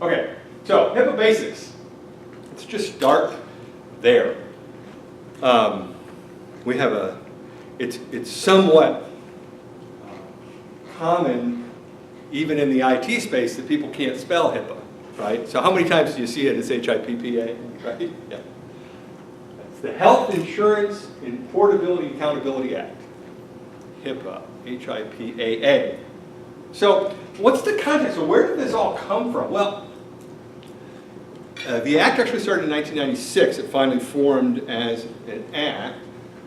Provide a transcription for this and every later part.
Okay, so HIPAA basics. Let's just start there. We have it's somewhat common, even in the IT space, that people can't spell HIPAA, right? So how many times do you see it as HIPPA, right? Yeah. It's the Health Insurance and Portability and Accountability Act. HIPAA, H-I-P-A-A. So what's the context? So where did this all come from? Well, the act actually started in 1996. It finally formed as an act.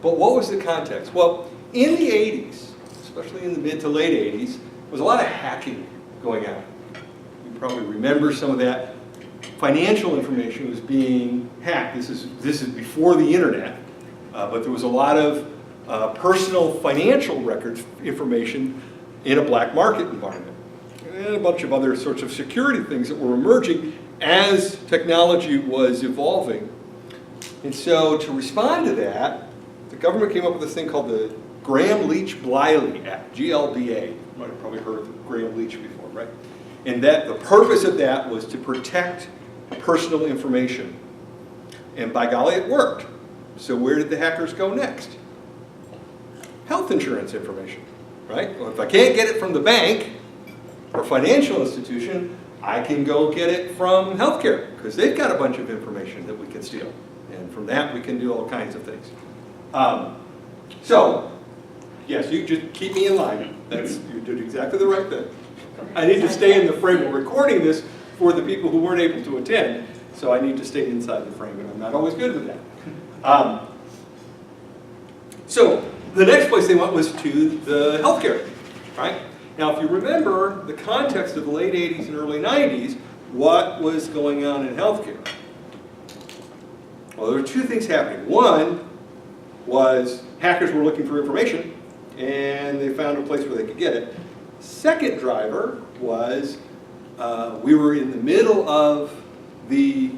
But what was the context? Well, in the 80s, especially in the mid to late 80s, there was a lot of hacking going on. You probably remember some of that. Financial information was being hacked. This is before the internet, but there was a lot of personal financial records information in a black market environment, and a bunch of other sorts of security things that were emerging as technology was evolving. And so to respond to that, the government came up with this thing called the Gramm-Leach-Bliley Act, GLBA. You might have probably heard of Gramm-Leach before, right? And that the purpose of that was to protect personal information. And by golly, it worked. So where did the hackers go next? Health insurance information, right? Well, if I can't get it from the bank or financial institution, I can go get it from healthcare, because they've got a bunch of information that we can steal. And from that, we can do all kinds of things. So, yes, you just keep me in line. You did exactly the right thing. I need to stay in the frame. We're recording this for the people who weren't able to attend, so I need to stay inside the frame, and I'm not always good with that. So, the next place they went was to the healthcare, right? Now, if you remember the context of the late 80s and early 90s, what was going on in healthcare? Well, there were two things happening. One was hackers were looking for information, and they found a place where they could get it. Second driver was we were in the middle of the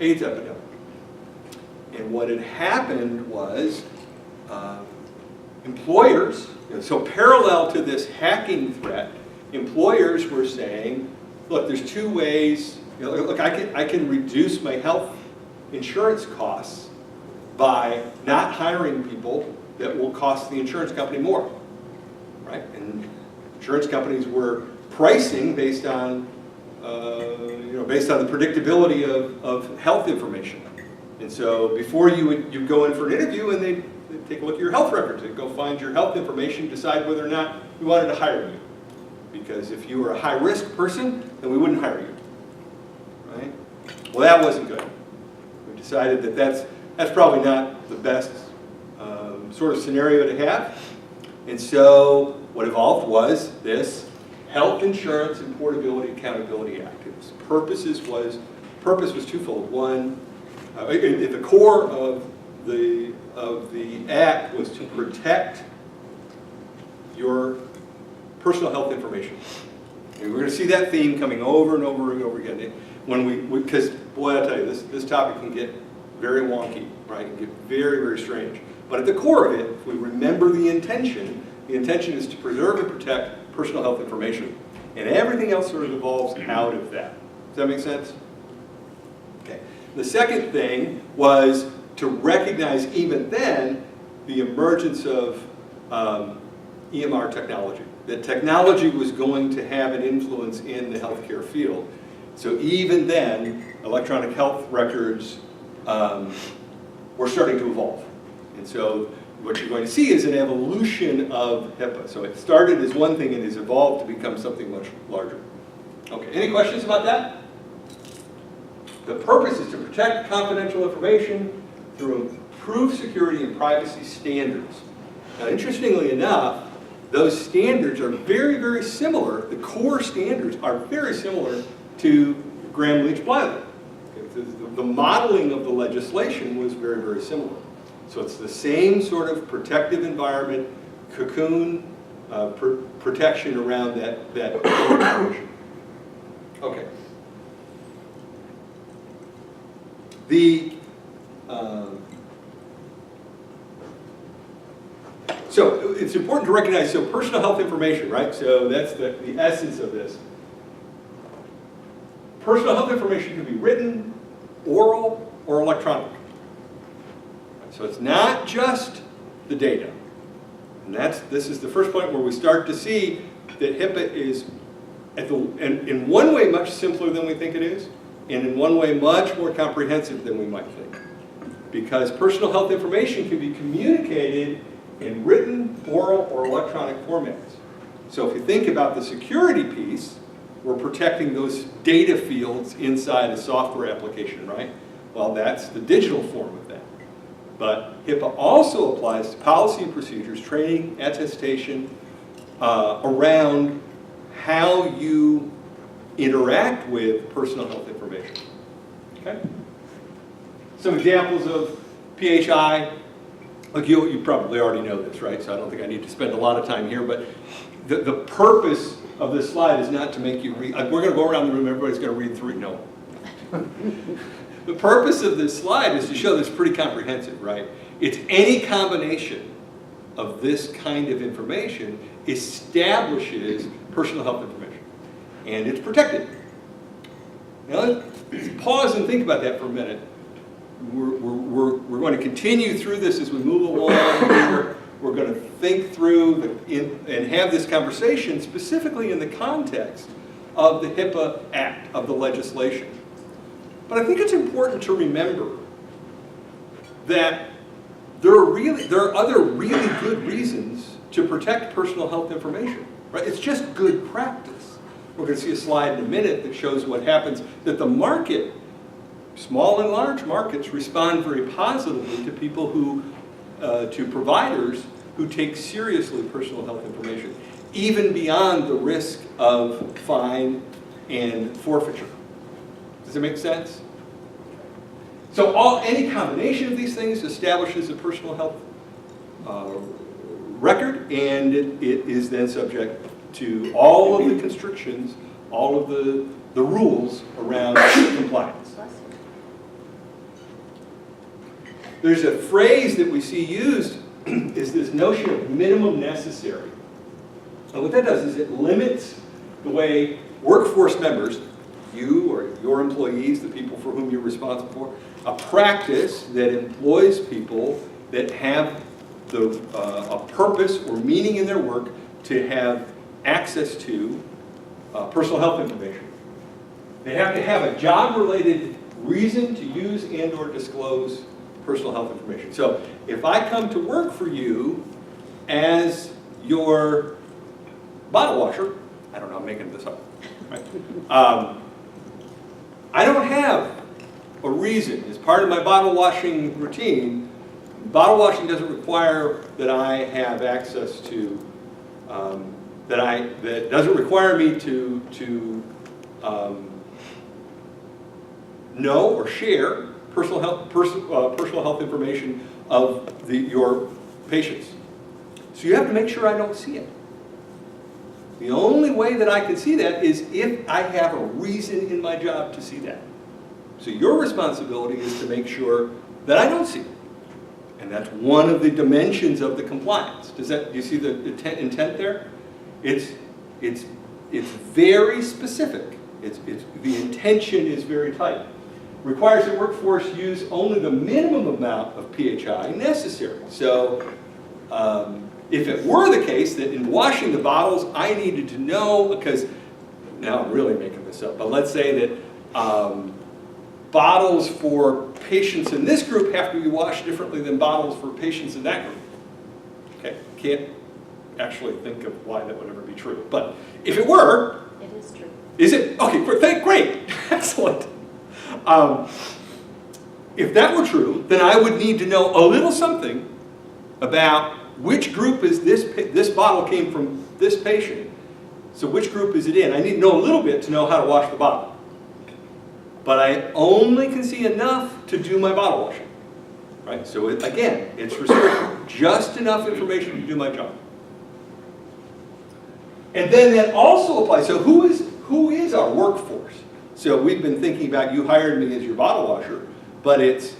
AIDS epidemic. And what had happened was employers, so parallel to this hacking threat, employers were saying, look, there's two ways, look, I can reduce my health insurance costs by not hiring people that will cost the insurance company more, right? And insurance companies were pricing based on, based on the predictability of health information. And so before you'd go in for an interview, and they'd take a look at your health records. They'd go find your health information, decide whether or not we wanted to hire you. Because if you were a high-risk person, then we wouldn't hire you, right? Well, that wasn't good. We decided that that's probably not the best sort of scenario to have. And so what evolved was this Health Insurance and Portability Accountability Act. Its purpose was twofold. One, at the core of the act was to protect your personal health information. And we're going to see that theme coming over and over and over again. Because boy, I tell you, this topic can get very wonky, right? It can get very, very strange. But at the core of it, if we remember the intention is to preserve and protect personal health information. And everything else sort of evolves out of that. Does that make sense? Okay. The second thing was to recognize even then the emergence of EMR technology. That technology was going to have an influence in the healthcare field. So even then, electronic health records were starting to evolve. And so what you're going to see is an evolution of HIPAA. So it started as one thing and has evolved to become something much larger. Okay, any questions about that? The purpose is to protect confidential information through improved security and privacy standards. Now, interestingly enough, those standards are very, very similar. The core standards are very similar to Gramm-Leach-Bliley. The modeling of the legislation was very, very similar. So it's the same sort of protective environment, cocoon protection around that information. Okay. So it's important to recognize, so personal health information, right? So that's the essence of this. personal health information can be written, oral, or electronic. So it's not just the data. And this is the first point where we start to see that HIPAA is, in one way, much simpler than we think it is, and in one way, much more comprehensive than we might think. Because personal health information can be communicated in written, oral, or electronic formats. So if you think about the security piece, we're protecting those data fields inside a software application, right? Well, that's the digital form of that. But HIPAA also applies to policy and procedures, training, attestation, around how you interact with personal health information. Okay? Some examples of PHI. Like you probably already know this, right? So I don't think I need to spend a lot of time here, but the purpose of this slide is not to make you read. We're going to go around the room, everybody's going to read through it. No. The purpose of this slide is to show this pretty comprehensive, right? It's any combination of this kind of information establishes personal health information, and it's protected. Now let's pause and think about that for a minute. We're going to continue through this as we move along. We're going to think through and have this conversation specifically in the context of the HIPAA Act, of the legislation. But I think it's important to remember that there are other really good reasons to protect personal health information, right? It's just good practice. We're going to see a slide in a minute that shows what happens, that the market, small and large markets, respond very positively to people who, to providers who take seriously personal health information, even beyond the risk of fine and forfeiture. Does it make sense? So any combination of these things establishes a personal health record, and it is then subject to all of the constrictions, all of the rules around compliance. There's a phrase that we see used is this notion of minimum necessary. And what that does is it limits the way workforce members, you or your employees, the people for whom you're responsible for, a practice that employs people that have a purpose or meaning in their work to have access to personal health information. They have to have a job-related reason to use and or disclose personal health information. So if I come to work for you as your bottle washer, I don't know, I'm making this up, right? I don't have a reason. As part of my bottle washing routine, bottle washing doesn't require that I have access to, that doesn't require me to know or share personal health information of your patients. So you have to make sure I don't see it. The only way that I can see that is if I have a reason in my job to see that. So your responsibility is to make sure that I don't see it. And that's one of the dimensions of the compliance. Do you see the intent there? It's very specific. The intention is very tight. Requires the workforce use only the minimum amount of PHI necessary. So if it were the case that in washing the bottles I needed to know, because now I'm really making this up, but let's say that bottles for patients in this group have to be washed differently than bottles for patients in that group. Okay, can't actually think of why that would ever be true. But if it were... It is true. Is it? Okay, great, excellent. If that were true, then I would need to know a little something about which group is this bottle came from this patient. So which group is it in? I need to know a little bit to know how to wash the bottle. But I only can see enough to do my bottle washing. Right? So again, it's restricted. Just enough information to do my job. And then that also applies. So who is our workforce? So we've been thinking about you hired me as your bottle washer, but it's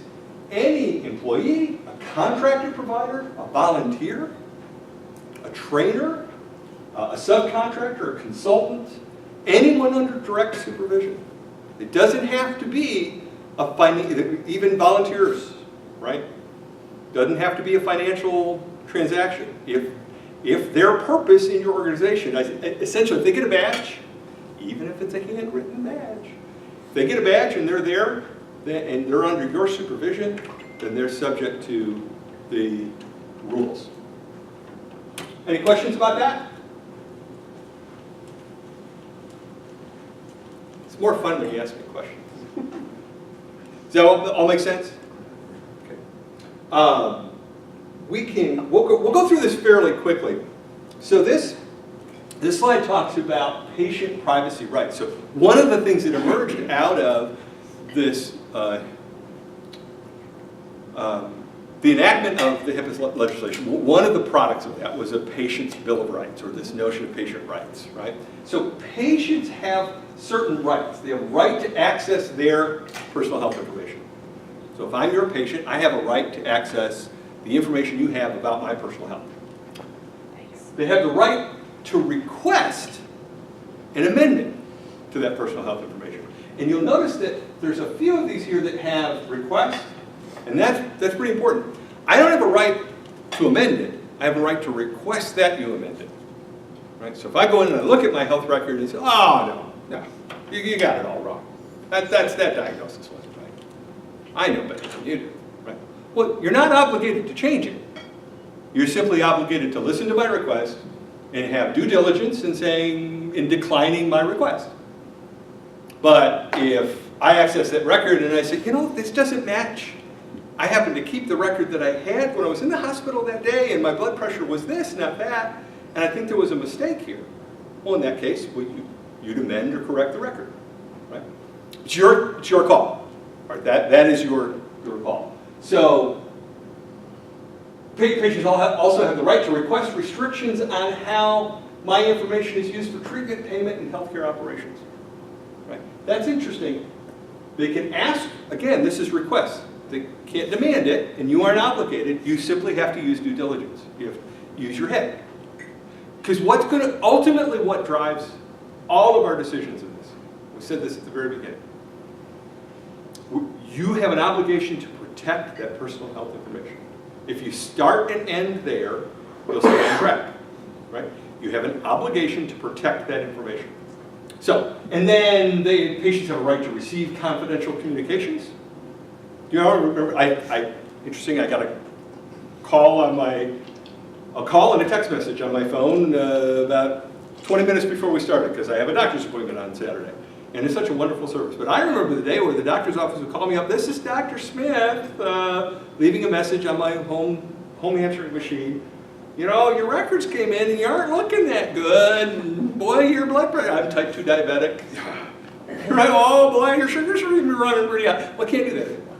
any employee, a contracted provider, a volunteer, a trainer, a subcontractor, a consultant, anyone under direct supervision. It doesn't have to be even volunteers, right? Doesn't have to be a financial transaction. If their purpose in your organization, essentially, if they get a badge, even if it's a handwritten badge, if they get a badge and they're there and they're under your supervision, then they're subject to the rules. Any questions about that? It's more fun when you ask me questions. Does that all make sense? Okay. We'll go through this fairly quickly. So this slide talks about patient privacy rights. So one of the things that emerged out of this, the enactment of the Hipaa legislation, one of the products of that was a patient's bill of rights, or this notion of patient rights, right? So patients have certain rights. They have a right to access their personal health information. So if I'm your patient, I have a right to access the information you have about my personal health. They have the right to request an amendment to that personal health information. And you'll notice that there's a few of these here that have requests, and that's pretty important. I don't have a right to amend it. I have a right to request that you amend it. Right? So if I go in and I look at my health record and say, oh, no, you got it all wrong. That diagnosis wasn't right. I know better than you do. Right? Well, you're not obligated to change it. You're simply obligated to listen to my request and have due diligence in declining my request. But if I access that record and I say, this doesn't match. I happen to keep the record that I had when I was in the hospital that day, and my blood pressure was this, not that, and I think there was a mistake here. Well, in that case, you'd amend or correct the record, right? It's your call. All right, that is your call. So patients also have the right to request restrictions on how my information is used for treatment, payment, and healthcare operations. Right? That's interesting. They can ask, again, this is request. They can't demand it, and you aren't obligated. You simply have to use due diligence. You have to use your head. Because ultimately what drives all of our decisions in this, we said this at the very beginning, you have an obligation to protect that personal health information. If you start and end there, you'll stay on track, right? You have an obligation to protect that information. So, and then the patients have a right to receive confidential communications. Remember, interesting, I got a call and a text message on my phone about 20 minutes before we started, because I have a doctor's appointment on Saturday. And it's such a wonderful service. But I remember the day where the doctor's office would call me up, this is Dr. Smith, leaving a message on my home answering machine. Your records came in and you aren't looking that good. And boy, your blood pressure, I'm type 2 diabetic. Right? Oh boy, your sugars are even running pretty high. Well, I can't do that anymore.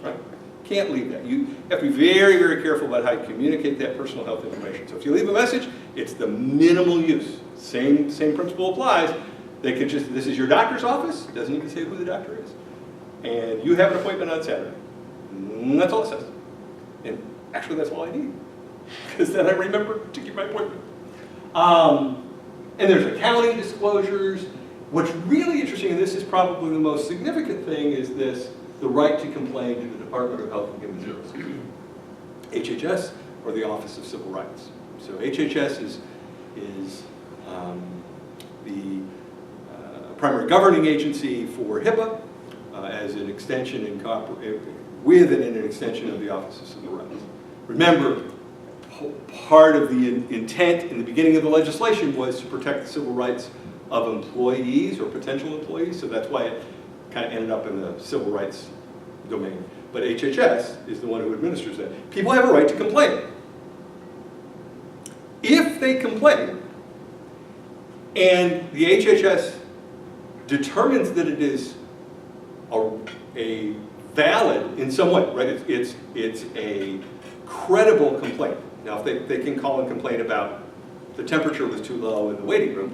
Right? Can't leave that. You have to be very, very careful about how you communicate that personal health information. So if you leave a message, it's the minimal use. Same principle applies. They could just, this is your doctor's office, doesn't even say who the doctor is. And you have an appointment on Saturday. And that's all it says. And actually that's all I need. Because then I remember to keep my appointment. And there's accounting disclosures. What's really interesting, and this is probably the most significant thing, is the right to complain to the Department of Health and Human Services. HHS, or the Office of Civil Rights. So HHS is the primary governing agency for Hipaa as an extension an extension of the Office of Civil Rights. Remember, part of the intent in the beginning of the legislation was to protect the civil rights of employees or potential employees, so that's why it kind of ended up in the civil rights domain. But HHS is the one who administers that. People have a right to complain. If they complain, and the HHS determines that it is a valid in some way, right? It's a credible complaint. Now, if they can call and complain about the temperature was too low in the waiting room,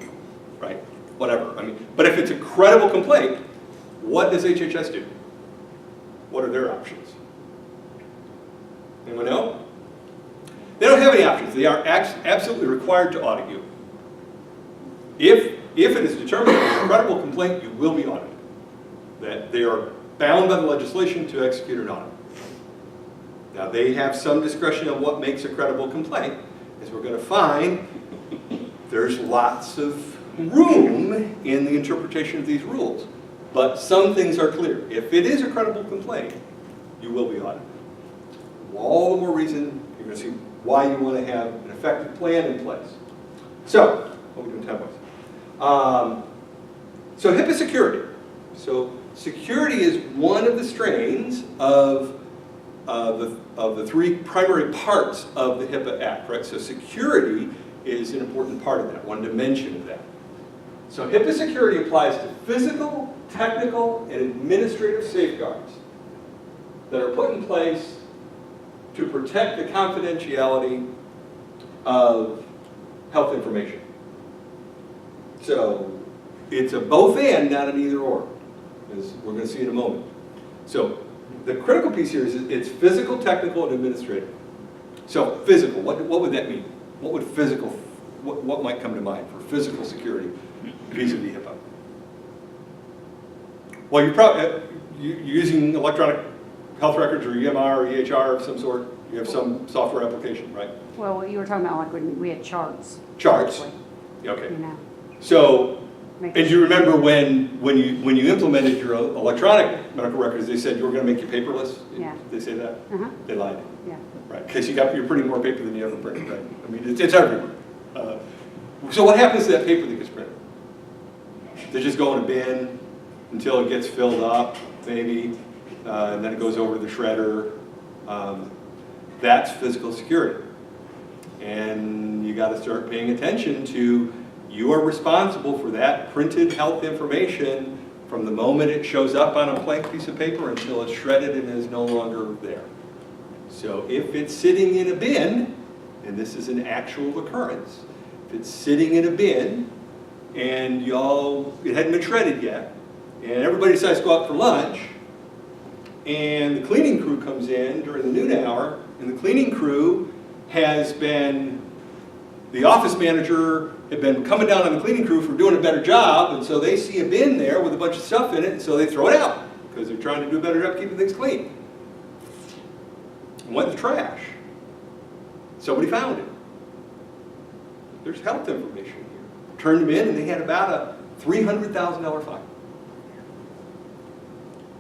right? Whatever. But if it's a credible complaint, what does HHS do? What are their options? Anyone know? They don't have any options. They are absolutely required to audit you. If it is determined that it's a credible complaint, you will be audited. that they are bound by the legislation to execute an audit. Now, they have some discretion on what makes a credible complaint. As we're going to find, there's lots of room in the interpretation of these rules. But some things are clear. If it is a credible complaint, you will be audited. All the more reason you're going to see why you want to have an effective plan in place. So, what are we doing time-wise? So HIPAA security. So security is one of the strains of the three primary parts of the HIPAA Act, right? So security is an important part of that, one dimension of that. So HIPAA security applies to physical, technical, and administrative safeguards that are put in place to protect the confidentiality of health information. So it's a both and, not an either or, as we're going to see in a moment. So the critical piece here is it's physical, technical, and administrative. So physical, what would that mean? What would physical, what might come to mind for physical security vis-a-vis HIPAA? Well, you're using electronic health records or EMR or EHR of some sort. You have some software application, right? Well, you were talking about like when we had charts. Charts. Okay. You know. So, and you remember when you implemented your electronic medical records, they said you were going to make you paperless? Yeah. Did they say that? Uh-huh. They lied. Yeah. Right, because you're printing more paper than you ever printed, right? I mean, it's everywhere. So what happens to that paper that gets printed? They just go in a bin until it gets filled up, maybe, and then it goes over to the shredder. That's physical security. And you got to start paying attention to, you are responsible for that printed health information from the moment it shows up on a blank piece of paper until it's shredded and is no longer there. So if it's sitting in a bin, and this is an actual occurrence, if it's sitting in a bin and it hadn't been shredded yet, and everybody decides to go out for lunch, and the cleaning crew comes in during the noon hour, and the cleaning crew has been, the office manager had been coming down on the cleaning crew for doing a better job, and so they see a bin there with a bunch of stuff in it, and so they throw it out, because they're trying to do a better job keeping things clean. It went in the trash. Somebody found it. There's health information here. Turned them in, and they had about a $300,000 fine.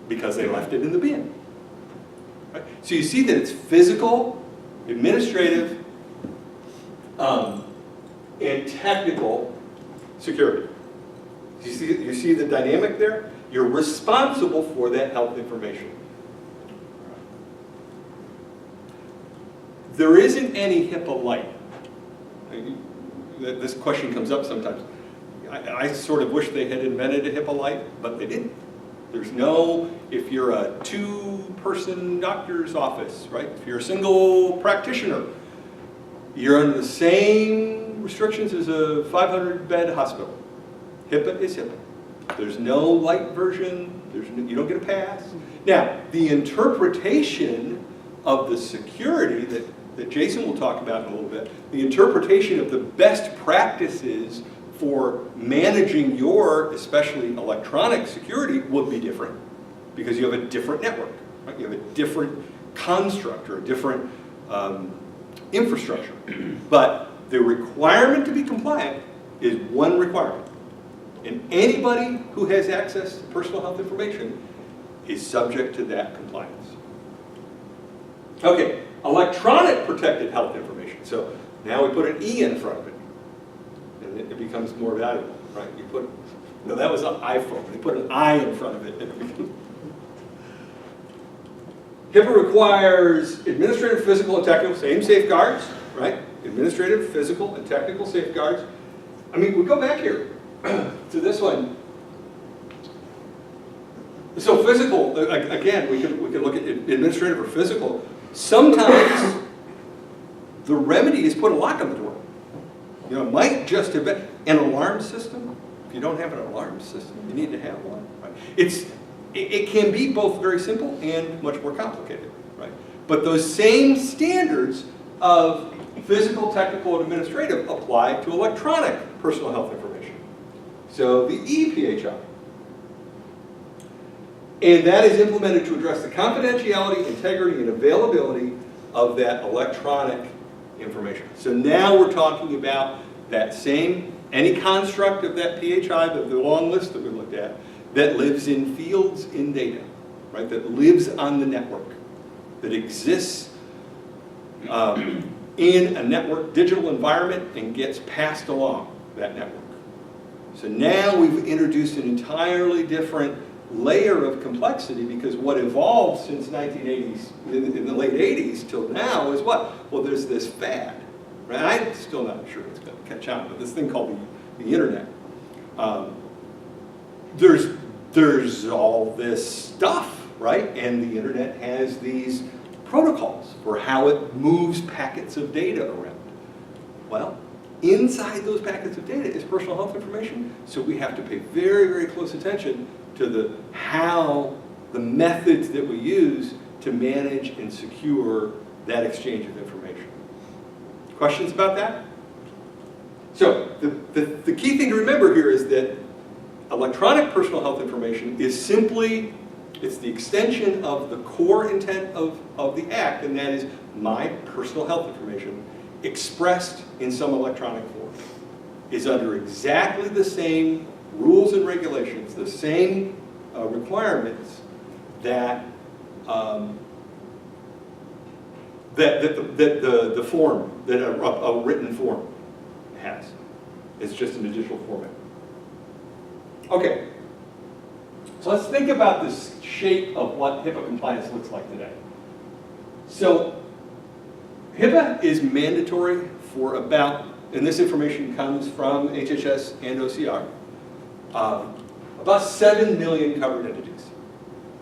Because they left it in the bin. Right? So you see that it's physical, administrative, and technical security. You see the dynamic there? You're responsible for that health information. There isn't any HIPAA light. This question comes up sometimes. I sort of wish they had invented a HIPAA light, but they didn't. There's no, if you're a two-person doctor's office, right? If you're a single practitioner, you're under the same restrictions as a 500-bed hospital. HIPAA is HIPAA. There's no light version. You don't get a pass. Now, the interpretation of the security that Jason will talk about in a little bit, the interpretation of the best practices for managing your, especially electronic security, would be different because you have a different network, right? You have a different construct or a different infrastructure. But the requirement to be compliant is one requirement. And anybody who has access to personal health information is subject to that compliance. Okay, electronic protected health information. So now we put an E in front of it. And it becomes more valuable, right? You put, no, that was an iPhone. They put an I in front of it. HIPAA requires administrative, physical, and technical, same safeguards, right? Administrative, physical, and technical safeguards. I mean, we go back here to this one. So physical, again, we can look at administrative or physical. Sometimes the remedy is put a lock on the door. You know, it might just have been an alarm system. If you don't have an alarm system, you need to have one. Right? It can be both very simple and much more complicated, right? But those same standards of physical, technical, and administrative apply to electronic personal health information. So the EPHI. And that is implemented to address the confidentiality, integrity, and availability of that electronic information. So now we're talking about that same, any construct of that PHI, the long list that we looked at, that lives in fields in data, right? That lives on the network, that exists in a network digital environment and gets passed along that network. So now we've introduced an entirely different layer of complexity, because what evolved since 1980s, in the late 80s till now is what? Well, there's this fad, right? I'm still not sure it's going to catch on, but this thing called the internet. There's all this stuff, right? And the internet has these protocols for how it moves packets of data around. Well, inside those packets of data is personal health information, so we have to pay very, very close attention to the methods that we use to manage and secure that exchange of information. Questions about that? So the key thing to remember here is that electronic personal health information is simply, it's the extension of the core intent of the Act, and that is my personal health information expressed in some electronic form is under exactly the same rules and regulations, the same requirements that the form, that a written form has. It's just in a digital format. Okay, so let's think about this shape of what HIPAA compliance looks like today. So HIPAA is mandatory for about, and this information comes from HHS and OCR, about 7 million covered entities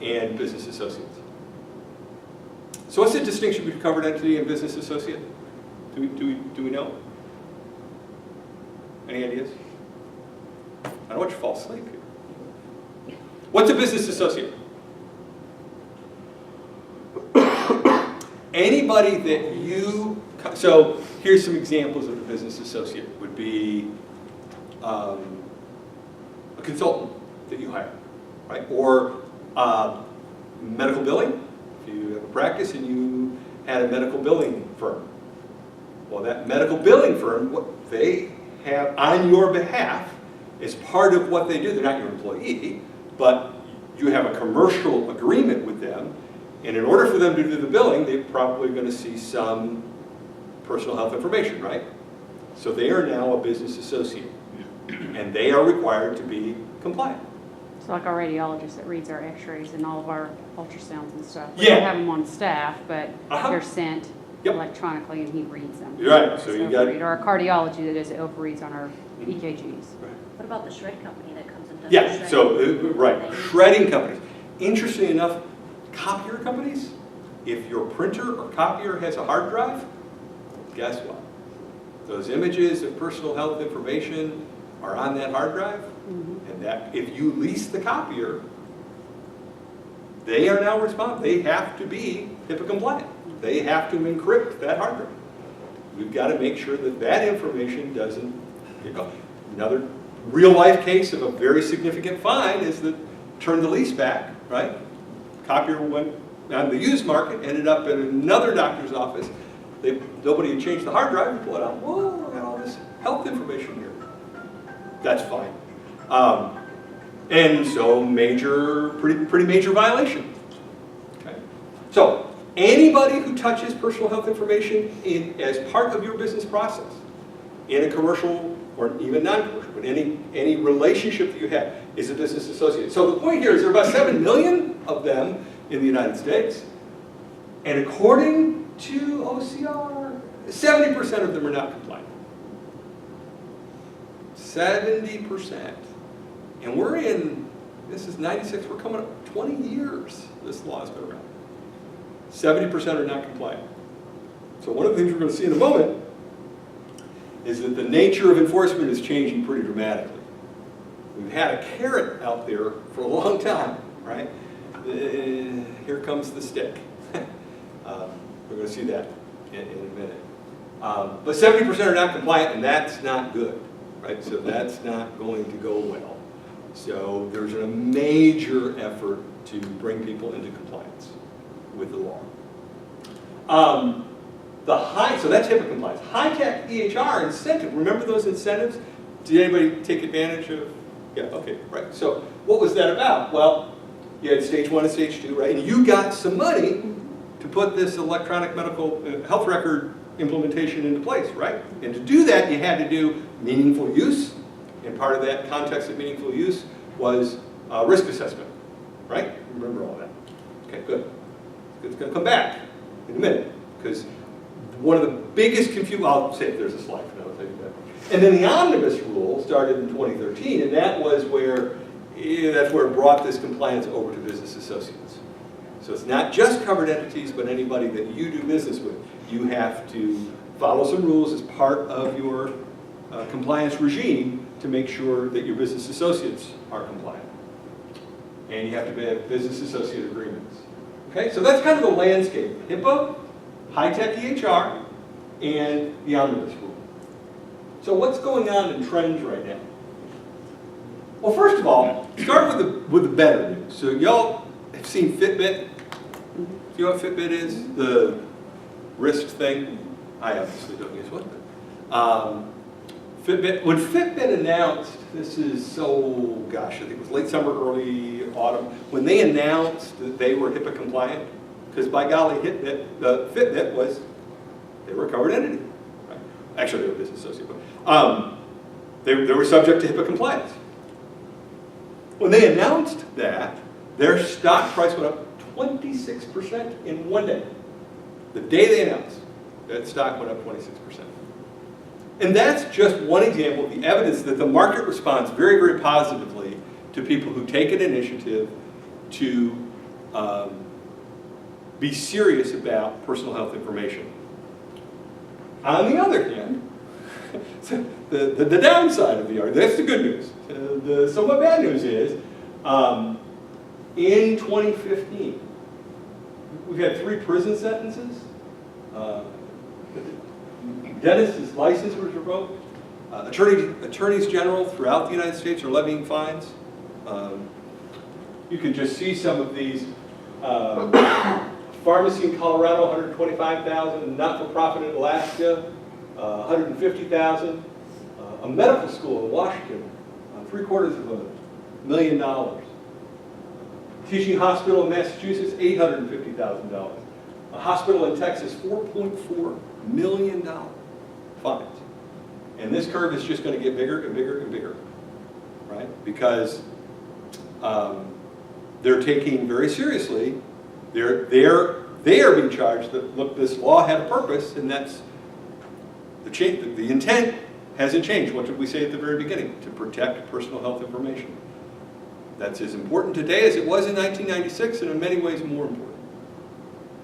and business associates. So what's the distinction between covered entity and business associate? Do we know? Any ideas? I don't want you to fall asleep here. What's a business associate? Anybody that you, so here's some examples of a business associate. Would be a consultant that you hire, right? Or medical billing. If you have a practice and you had a medical billing firm. Well, that medical billing firm, what they have on your behalf is part of what they do. They're not your employee, but you have a commercial agreement with them. And in order for them to do the billing, they're probably going to see some personal health information, right? So they are now a business associate. And they are required to be compliant. So like our radiologist that reads our x-rays and all of our ultrasounds and stuff. We Yeah. don't have them on staff, but they're sent Yep. electronically and he reads them. Right, so you got... Or our cardiology that does overreads on our EKGs. Right. What about the shred company that comes and does Yeah, the so, right, shredding companies. Interestingly enough, copier companies, if your printer or copier has a hard drive, guess what? Those images of personal health information are on that hard drive, and that if you lease the copier, they are now responsible. They have to be HIPAA compliant. They have to encrypt that hard drive. We've got to make sure that that information doesn't get caught. Another real life case of a very significant fine is that turn the lease back, right? Copier went on the used market, ended up at another doctor's office. Nobody had changed the hard drive, and pull it out. Whoa, I got all this health information here. That's fine. And so pretty major violation. Okay. So anybody who touches personal health information as part of your business process, in a commercial or even non-commercial, but any relationship that you have is a business associate. So the point here is there are about 7 million of them in the United States. And according to OCR, 70% of them are not compliant. 70%. And we're in, this is 96, we're coming up 20 years this law has been around. 70% are not compliant. So one of the things we're going to see in a moment is that the nature of enforcement is changing pretty dramatically. We've had a carrot out there for a long time, right? Here comes the stick. We're going to see that in a minute. But 70% are not compliant, and that's not good, right? So that's not going to go well. So there's a major effort to bring people into compliance with the law. So that's HIPAA compliance. High-tech EHR incentive, remember those incentives? Did anybody take advantage of? Yeah, okay, right. So what was that about? Well, you had stage 1 and stage 2, right? And you got some money to put this electronic medical health record implementation into place, right? And to do that, you had to do meaningful use. And part of that context of meaningful use was risk assessment, right? Remember all that. Okay, good. It's going to come back in a minute, because one of the biggest confusion, I'll say if there's a slide for that, I'll tell you that. And then the omnibus rule started in 2013, and that was where, that's where it brought this compliance over to business associates. So it's not just covered entities, but anybody that you do business with. You have to follow some rules as part of your compliance regime to make sure that your business associates are compliant. And you have to have business associate agreements. Okay, so that's kind of the landscape. HIPAA, high-tech EHR, and the omnibus rule. So what's going on in trends right now? Well, first of all, start with the better news. So y'all have seen Fitbit. Do you know what Fitbit is? The wrist thing? I obviously don't use one. Fitbit, when Fitbit announced, this is gosh, I think it was late summer, early autumn, when they announced that they were HIPAA compliant, because by golly, Fitbit was, they were a covered entity. Right? Actually, they were a business associate, but they were subject to HIPAA compliance. When they announced that, their stock price went up 26% in one day. The day they announced, that stock went up 26%. And that's just one example of the evidence that the market responds very, very positively to people who take an initiative to be serious about personal health information. On the other hand, the downside of the argument, that's the good news. The somewhat bad news is, in 2015, we've had 3 prison sentences. Dentist's license was revoked. Attorneys general throughout the United States are levying fines. You can just see some of these. Pharmacy in Colorado, $125,000. Not-for-profit in Alaska, $150,000. A medical school in Washington, $750,000. Teaching hospital in Massachusetts, $850,000. A hospital in Texas, $4.4 million fines. And this curve is just going to get bigger and bigger and bigger, right? Because they're taking very seriously, they are being charged that, look, this law had a purpose, and that's the intent hasn't changed. What did we say at the very beginning? To protect personal health information. That's as important today as it was in 1996, and in many ways more important.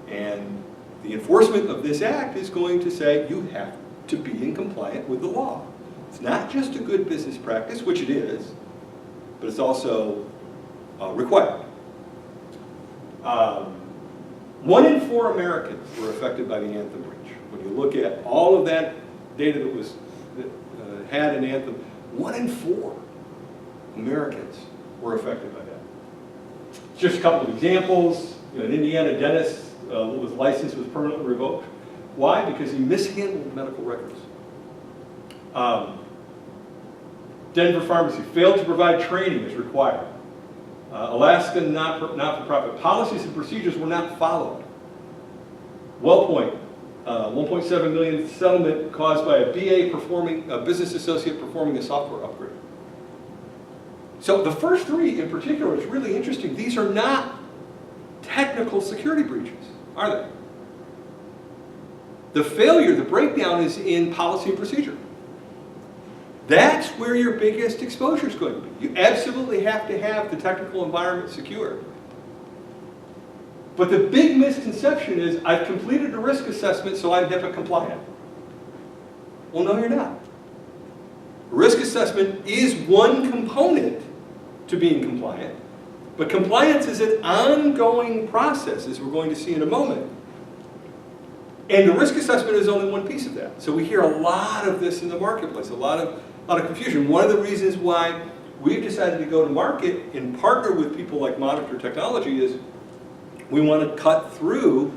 And the enforcement of this act is going to say you have to be in compliance with the law. It's not just a good business practice, which it is, but it's also required. 1 in 4 Americans were affected by the Anthem breach. When you look at all of that data that had an Anthem, 1 in 4 Americans were affected by that. Just a couple of examples. In Indiana, a dentist whose license was permanently revoked. Why? Because he mishandled medical records. Denver Pharmacy failed to provide training as required. Alaska not-for-profit policies and procedures were not followed. WellPoint, $1.7 million settlement caused by a business associate performing a software upgrade. So the first 3 in particular is really interesting. These are not technical security breaches, are they? The failure, the breakdown is in policy and procedure. That's where your biggest exposure is going to be. You absolutely have to have the technical environment secure. But the big misconception is, I've completed a risk assessment, so I'm HIPAA compliant. Well, no, you're not. Risk assessment is one component to being compliant, but compliance is an ongoing process, as we're going to see in a moment. And the risk assessment is only one piece of that. So we hear a lot of this in the marketplace, a lot of confusion. One of the reasons why we've decided to go to market and partner with people like Monitor Technology is we want to cut through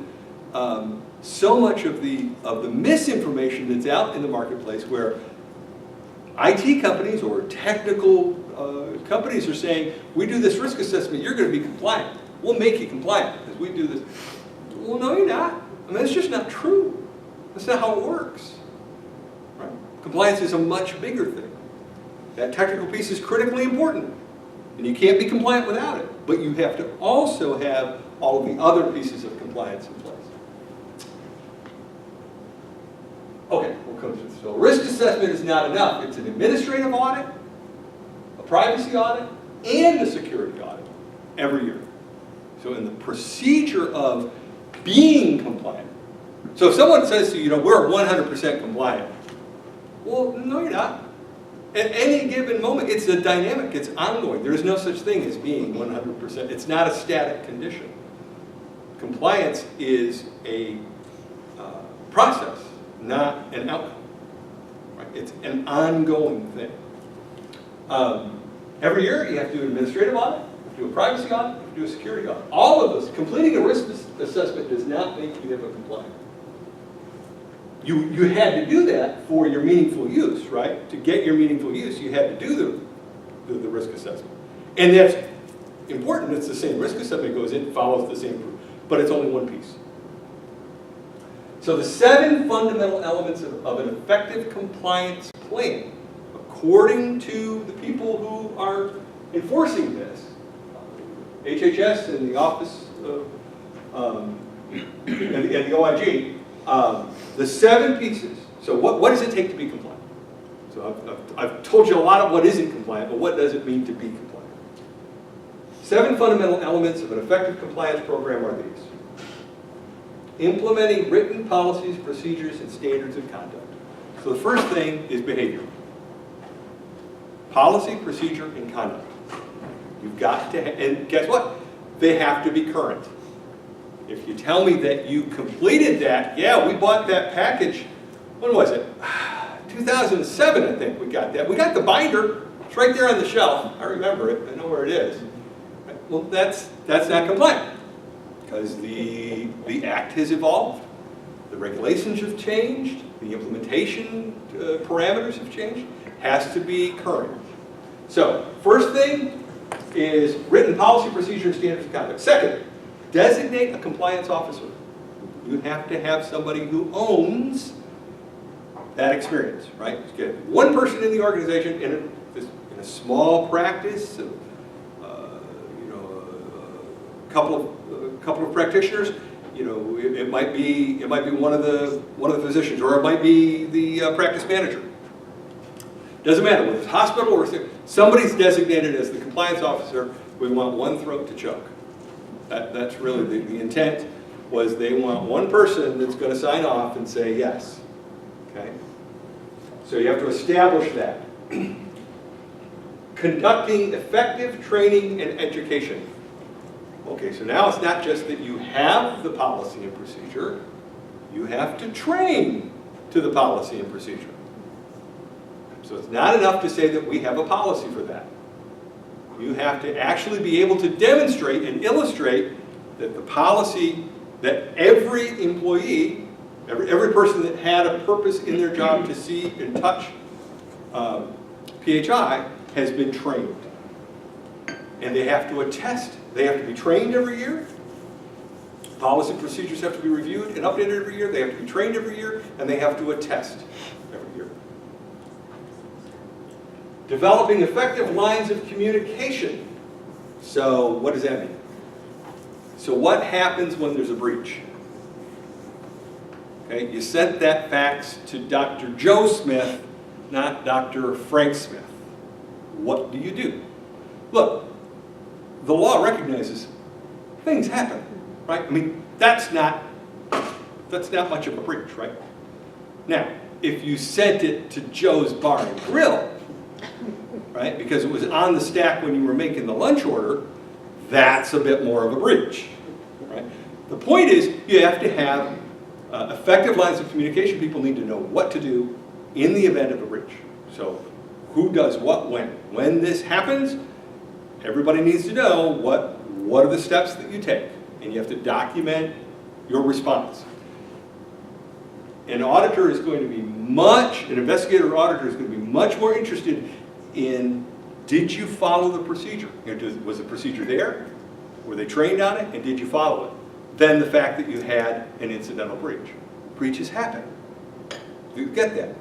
so much of the misinformation that's out in the marketplace where IT companies or technical companies are saying, we do this risk assessment, you're going to be compliant. We'll make you compliant because we do this. Well, no, you're not. I mean, it's just not true. That's not how it works. Right? Compliance is a much bigger thing. That technical piece is critically important, and you can't be compliant without it. But you have to also have all of the other pieces of compliance in place. Okay, we'll come through this. So risk assessment is not enough. It's an administrative audit, a privacy audit, and a security audit every year. So in the procedure of being compliant. So if someone says to you, we're 100% compliant. Well, no, you're not. At any given moment, it's a dynamic, it's ongoing. There is no such thing as being 100%. It's not a static condition. Compliance is a process, not an outcome. Right? It's an ongoing thing. Every year, you have to do an administrative audit, you have to do a privacy audit, you have to do a security audit. All of those. Completing a risk assessment does not make you HIPAA compliant. You had to do that for your meaningful use, right? To get your meaningful use, you had to do the risk assessment. And that's important. It's the same risk assessment goes in, follows the same, but it's only one piece. So the 7 fundamental elements of an effective compliance plan, according to the people who are enforcing this, HHS and the Office of, and the OIG, the 7 pieces. So what does it take to be compliant? So I've told you a lot of what isn't compliant, but what does it mean to be compliant? 7 fundamental elements of an effective compliance program are these. Implementing written policies, procedures, and standards of conduct. So the first thing is behavior. Policy, procedure, and conduct. You've got to, and guess what? They have to be current. If you tell me that you completed that, yeah, we bought that package, when was it? 2007, I think we got that. We got the binder, it's right there on the shelf. I remember it, I know where it is. Well, that's not compliant, because the act has evolved, the regulations have changed, the implementation parameters have changed, has to be current. So, first thing is written policy, procedure, and standards of conduct. Second, designate a compliance officer. You have to have somebody who owns that experience, right? You get one person in the organization in a small practice, a couple of practitioners. It might be one of the physicians, or it might be the practice manager. Doesn't matter whether it's hospital or somebody's designated as the compliance officer. We want one throat to choke. That's really the intent, was they want one person that's going to sign off and say yes. Okay? So you have to establish that. Conducting effective training and education. Okay, so now it's not just that you have the policy and procedure, you have to train to the policy and procedure. So it's not enough to say that we have a policy for that. You have to actually be able to demonstrate and illustrate that the policy, that every employee, every person that had a purpose in their job to see and touch PHI has been trained. And they have to attest. They have to be trained every year. Policy procedures have to be reviewed and updated every year. They have to be trained every year, and they have to attest every year. Developing effective lines of communication. So what does that mean? So what happens when there's a breach? Okay, you sent that fax to Dr. Joe Smith, not Dr. Frank Smith. What do you do? Look, the law recognizes things happen, right? I mean, that's not much of a breach, right? Now, if you sent it to Joe's Bar and Grill, right, because it was on the stack when you were making the lunch order, that's a bit more of a breach, right? The point is, you have to have effective lines of communication. People need to know what to do in the event of a breach. So who does what when. When this happens, everybody needs to know what are the steps that you take, and you have to document your response. An auditor is going to be an investigator or auditor is going to be much more interested in, did you follow the procedure? Was the procedure there? Were they trained on it? And did you follow it? Than the fact that you had an incidental breach. Breaches happen. You get that.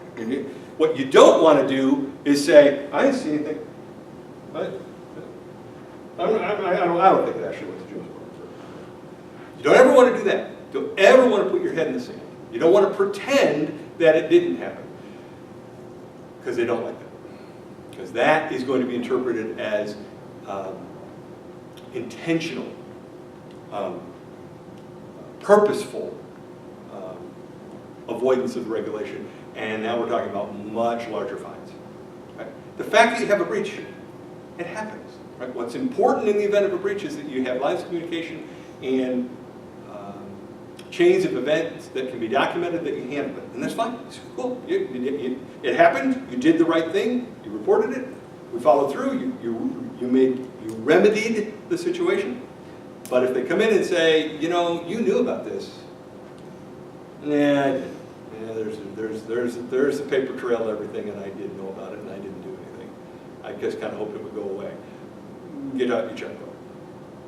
What you don't want to do is say, I didn't see anything. I don't think it actually went to Joe's work. You don't ever want to do that. You don't ever want to put your head in the sand. You don't want to pretend that it didn't happen. Because they don't like that. Because that is going to be interpreted as intentional, purposeful avoidance of the regulation. And now we're talking about much larger fines. Right? The fact that you have a breach, it happens. Right? What's important in the event of a breach is that you have lines of communication and chains of events that can be documented, that you handle it. And that's fine. It's cool. It happened. You did the right thing. You reported it. We followed through. You remedied the situation. But if they come in and say, you knew about this, there's a paper trail of everything, and I didn't know about it, and I didn't do anything. I just kind of hoped it would go away. Get out your checkbook.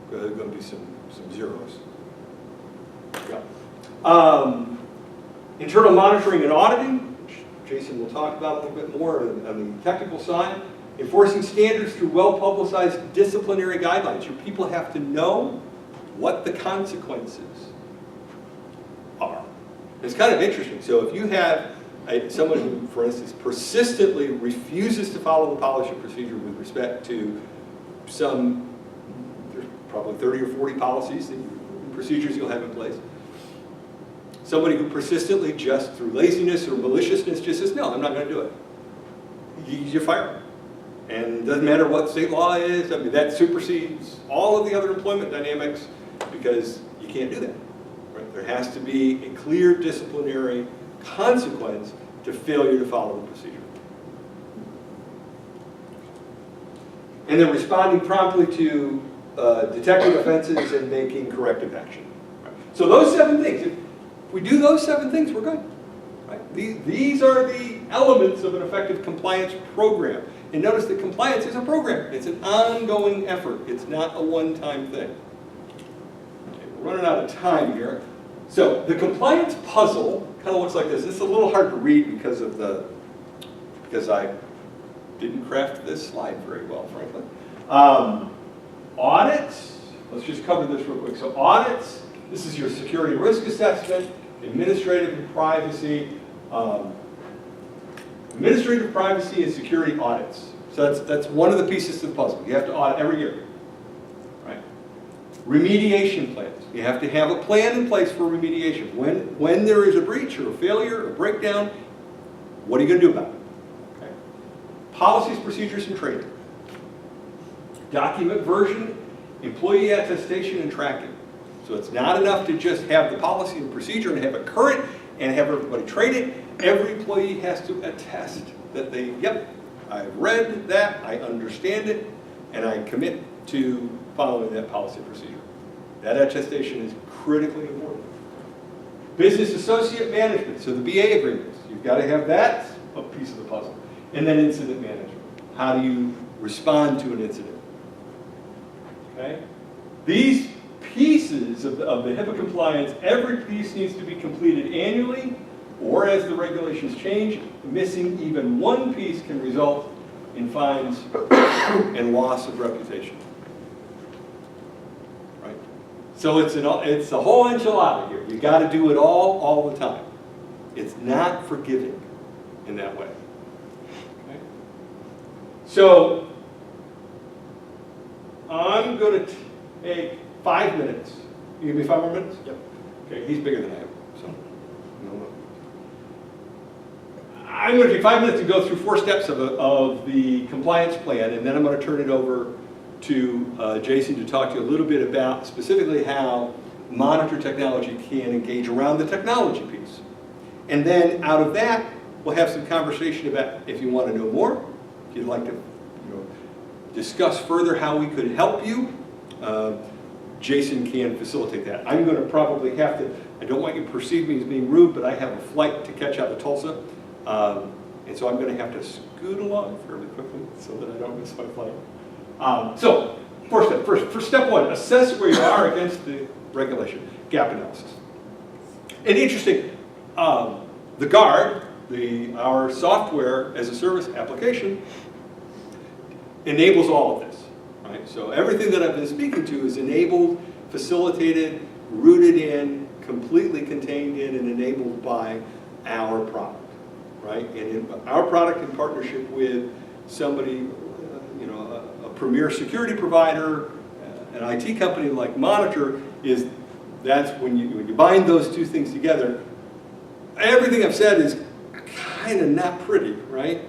There's going to be some zeros. Yeah. Internal monitoring and auditing, which Jason will talk about a little bit more on the technical side. Enforcing standards through well-publicized disciplinary guidelines. Your people have to know what the consequences are. It's kind of interesting. So if you have someone who, for instance, persistently refuses to follow the policy procedure with respect to there's probably 30 or 40 policies and procedures you'll have in place. Somebody who persistently, just through laziness or maliciousness, just says, no, I'm not going to do it. You fire them. And it doesn't matter what state law is. I mean, that supersedes all of the other employment dynamics, because you can't do that. Right? There has to be a clear disciplinary consequence to failure to follow the procedure. And then responding promptly to detecting offenses and making corrective action. Right? So those 7 things, if we do those 7 things, we're good. Right? These are the elements of an effective compliance program. And notice that compliance is a program. It's an ongoing effort. It's not a one-time thing. Okay, we're running out of time here. So the compliance puzzle kind of looks like this. This is a little hard to read because I didn't craft this slide very well, frankly. Audits. Let's just cover this real quick. So audits. This is your security risk assessment, administrative and privacy. Administrative privacy and security audits. So that's one of the pieces to the puzzle. You have to audit every year. Right? Remediation plans. You have to have a plan in place for remediation. When there is a breach or a failure or breakdown, what are you going to do about it? Okay? Policies, procedures, and training. Document version, employee attestation, and tracking. So it's not enough to just have the policy and procedure and have it current and have everybody train it. Every employee has to attest that yep, I've read that, I understand it, and I commit to following that policy and procedure. That attestation is critically important. Business associate management, so the BA agreements. You've got to have that a piece of the puzzle. And then incident management. How do you respond to an incident? Okay? These pieces of the HIPAA compliance, every piece needs to be completed annually, or as the regulations change, missing even one piece can result in fines and loss of reputation. Right? So it's a whole enchilada here. You got to do it all the time. It's not forgiving in that way. Okay? So I'm going to take 5 minutes. You give me 5 more minutes? Yep. Okay, he's bigger than I am, so no. I'm going to take 5 minutes to go through 4 steps of the compliance plan, and then I'm going to turn it over to Jason to talk to you a little bit about specifically how monitor technology can engage around the technology piece. And then out of that, we'll have some conversation about if you want to know more, If you'd like to discuss further how we could help you, Jason can facilitate that. I'm going to probably have to, I don't want you to perceive me as being rude, but I have a flight to catch out of Tulsa. And so I'm going to have to scoot along fairly quickly so that I don't miss my flight. So, first step one, assess where you are against the regulation, gap analysis. And interesting, the GUARD, our software as a service application, enables all of this. Right? So everything that I've been speaking to is enabled, facilitated, rooted in, completely contained in, and enabled by our product. Right? And in our product in partnership with somebody, a premier security provider, an IT company like Monitor, that's when you bind those two things together. Everything I've said is kind of not pretty, right?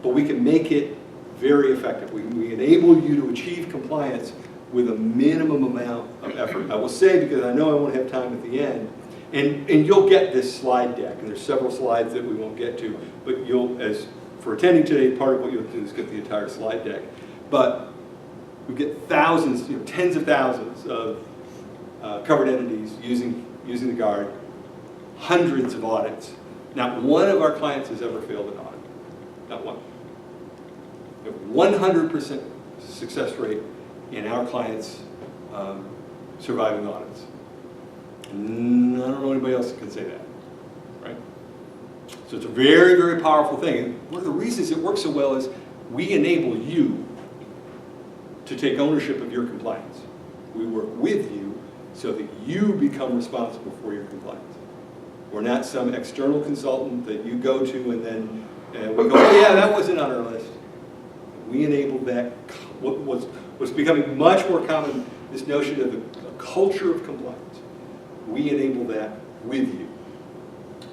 But we can make it very effective. We enable you to achieve compliance with a minimum amount of effort. I will say, because I know I won't have time at the end, and you'll get this slide deck, and there's several slides that we won't get to, but for attending today, part of what you'll do is get the entire slide deck. But we get thousands, tens of thousands of covered entities using the GUARD, hundreds of audits. Not one of our clients has ever failed an audit. Not one. 100% success rate in our clients surviving audits. And I don't know anybody else that can say that, right? So it's a very, very powerful thing. And one of the reasons it works so well is we enable you to take ownership of your compliance. We work with you so that you become responsible for your compliance. We're not some external consultant that you go to and then we go, oh yeah, that wasn't on our list. We enable that, what's becoming much more common, this notion of a culture of compliance. We enable that with you.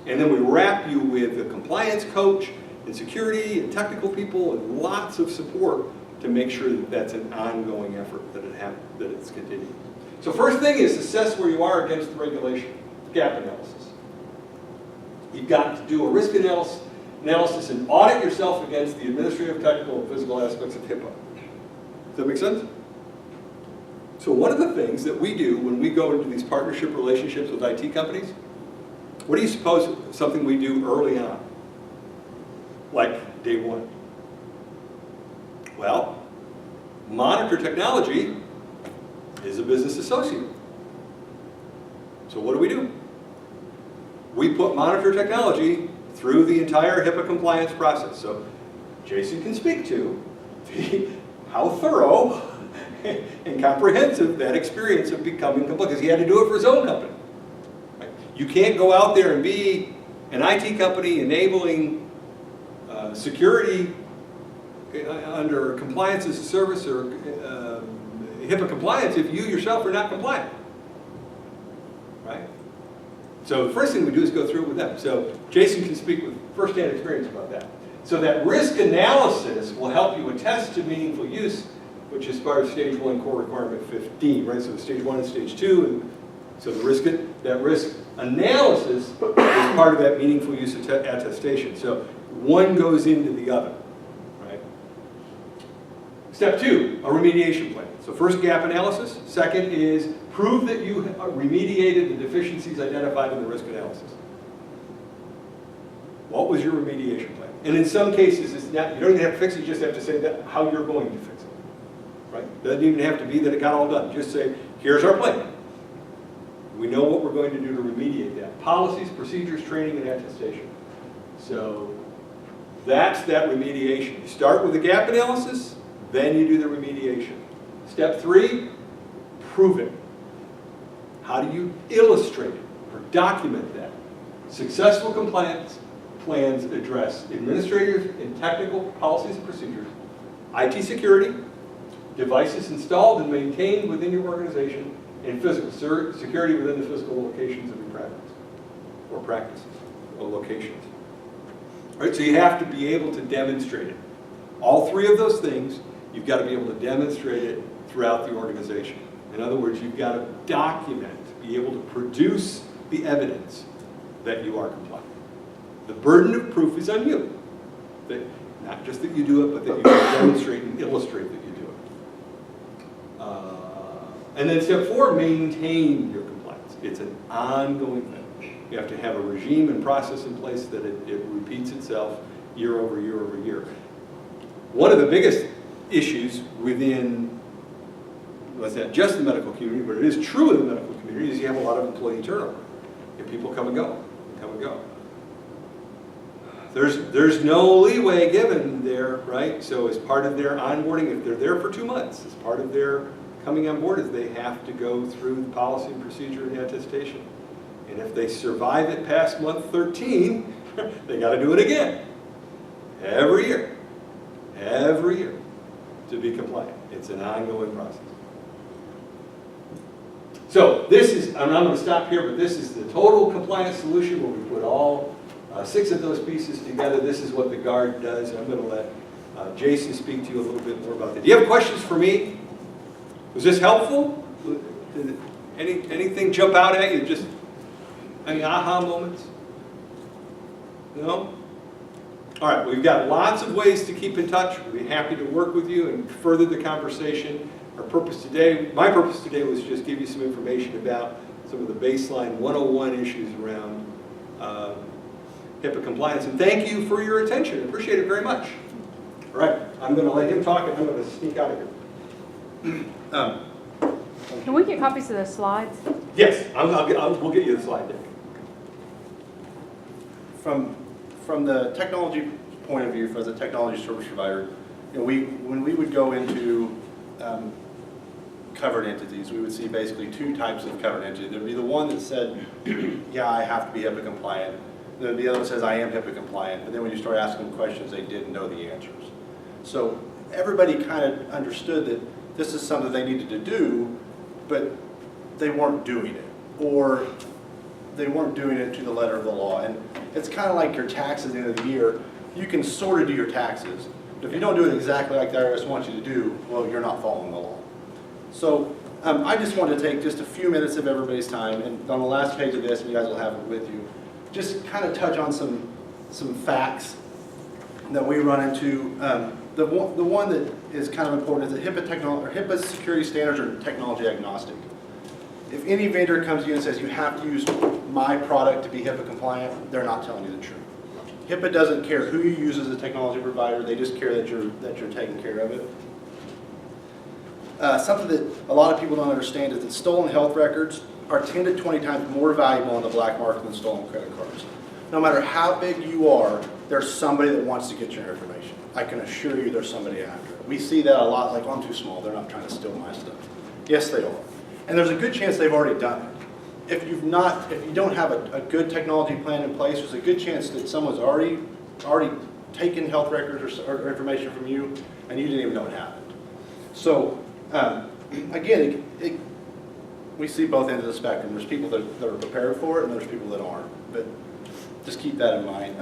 And then we wrap you with a compliance coach and security and technical people and lots of support to make sure that that's an ongoing effort, that it's continuing. So first thing is assess where you are against the regulation, gap analysis. You've got to do a risk analysis and audit yourself against the administrative, technical, and physical aspects of Hipaa. Does that make sense? So one of the things that we do when we go into these partnership relationships with IT companies, what do you suppose something we do early on? Like day one? Well, Monitor Technology is a business associate. So what do? We put Monitor Technology through the entire HIPAA compliance process. So Jason can speak to how thorough and comprehensive that experience of becoming compliant, because he had to do it for his own company. Right? You can't go out there and be an IT company enabling security under compliance as a service or HIPAA compliance if you yourself are not compliant. Right? So the first thing we do is go through it with them. So Jason can speak with first-hand experience about that. So that risk analysis will help you attest to meaningful use, which is part of stage 1 core requirement 15, right? So stage 1 and stage 2, and so that risk analysis is part of that meaningful use attestation. So one goes into the other, right? Step 2, a remediation plan. So first, gap analysis. Second is prove that you remediated the deficiencies identified in the risk analysis. What was your remediation plan? And in some cases, it's not, you don't even have to fix it, you just have to say that how you're going to fix it. Right? Doesn't even have to be that it got all done. Just say, here's our plan. We know what we're going to do to remediate that. Policies, procedures, training, and attestation. So that's that remediation. You start with the gap analysis, then you do the remediation. Step 3, prove it. How do you illustrate it or document that? Successful compliance plans address administrative and technical policies and procedures, IT security, devices installed and maintained within your organization, and physical security within the physical locations of your practices or locations. All right, so you have to be able to demonstrate it. All three of those things, you've got to be able to demonstrate it throughout the organization. In other words, you've got to document, be able to produce the evidence that you are compliant. The burden of proof is on you. Not just that you do it, but that you can demonstrate and illustrate that you do it. And then step 4, maintain your compliance. It's an ongoing thing. You have to have a regime and process in place that it repeats itself year over year over year. One of the biggest issues within, let's say, just the medical community, but it is true in the medical community, is you have a lot of employee turnover. And people come and go, come and go. There's no leeway given there, right? So as part of their onboarding, if they're there for 2 months, as part of their coming on board, is they have to go through the policy and procedure and attestation. And if they survive it past month 13, they got to do it again. Every year. Every year to be compliant. It's an ongoing process. So this is, and I'm going to stop here, but this is the total compliance solution where we put all 6 of those pieces together. This is what the Guard does. I'm going to let Jason speak to you a little bit more about that. Do you have questions for me? Was this helpful? Did anything jump out at you? Just any aha moments? No? All right, we've got lots of ways to keep in touch. We'll be happy to work with you and further the conversation. Our purpose today, my purpose today was just give you some information about some of the baseline 101 issues around HIPAA compliance. And thank you for your attention. I appreciate it very much. All right, I'm going to let him talk and I'm going to sneak out of here. Can we get copies of those slides? Yes, we'll get you the slide deck. From the technology point of view, as a technology service provider, when we would go into covered entities, we would see basically 2 types of covered entity. There'd be the one that said, yeah, I have to be HIPAA compliant. Then the other that says, I am HIPAA compliant. But then when you start asking them questions, they didn't know the answers. So everybody kind of understood that this is something they needed to do, but they weren't doing it. Or they weren't doing it to the letter of the law. And it's kind of like your taxes at the end of the year. You can sort of do your taxes. But if you don't do it exactly like the IRS wants you to do, well, you're not following the law. So I just want to take just a few minutes of everybody's time, and on the last page of this, and you guys will have it with you, just kind of touch on some facts that we run into. The one that is kind of important is that HIPAA security standards are technology agnostic. If any vendor comes to you and says you have to use my product to be HIPAA compliant, they're not telling you the truth. HIPAA doesn't care who you use as a technology provider, they just care that you're taking care of it. Something that a lot of people don't understand is that stolen health records are 10 to 20 times more valuable on the black market than stolen credit cards. No matter how big you are, there's somebody that wants to get your information. I can assure you there's somebody after it. We see that a lot, like, I'm too small, they're not trying to steal my stuff. Yes, they are. And there's a good chance they've already done it. If you don't have a good technology plan in place, there's a good chance that someone's already taken health records or information from you, and you didn't even know it happened. So, again, we see both ends of the spectrum. There's people that are prepared for it, and there's people that aren't. But just keep that in mind.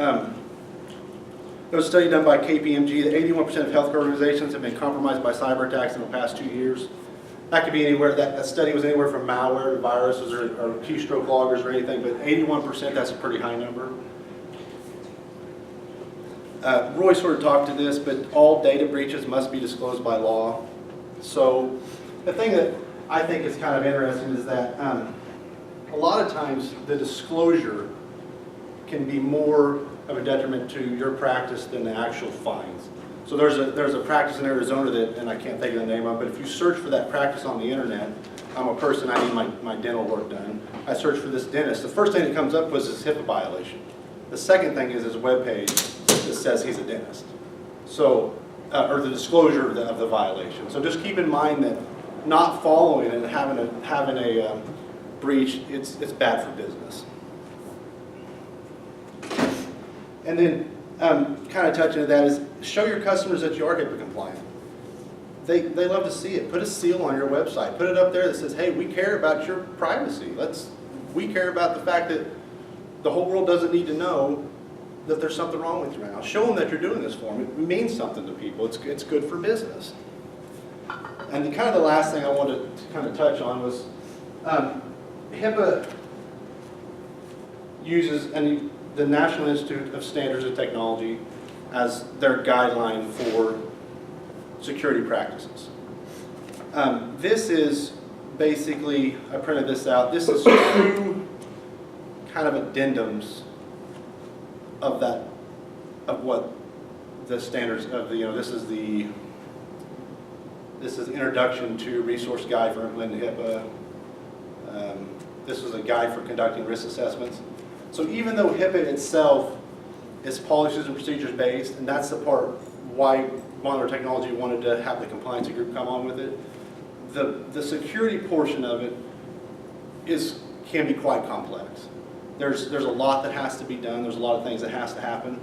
There was a study done by KPMG that 81% of healthcare organizations have been compromised by cyber attacks in the past 2 years. That could be anywhere. That study was anywhere from malware to viruses or keystroke loggers or anything, but 81%, that's a pretty high number. Roy sort of talked to this, but all data breaches must be disclosed by law. So the thing that I think is kind of interesting is that a lot of times the disclosure can be more of a detriment to your practice than the actual fines. So there's a practice in Arizona that, and I can't think of the name of, but if you search for that practice on the internet, I'm a person, I need my dental work done. I search for this dentist. The first thing that comes up was this HIPAA violation. The second thing is his webpage that says he's a dentist. So, or the disclosure of the violation. So just keep in mind that not following and having a breach, it's bad for business. And then kind of touching on that is show your customers that you are HIPAA compliant. They love to see it. Put a seal on your website. Put it up there that says, hey, we care about your privacy. We care about the fact that the whole world doesn't need to know that there's something wrong with you right now. Show them that you're doing this for them. It means something to people. It's good for business. And kind of the last thing I wanted to kind of touch on was HIPAA uses, and the National Institute of Standards and Technology as their guideline for security practices. This is basically, I printed this out, this is two kind of addendums of that, of what the standards of the, this is the introduction to resource guide for implementing HIPAA. This was a guide for conducting risk assessments. So even though HIPAA itself is policies and procedures based, and that's the part why Modular Technology wanted to have the compliance group come on with it, the security portion of it can be quite complex. There's a lot that has to be done. There's a lot of things that has to happen.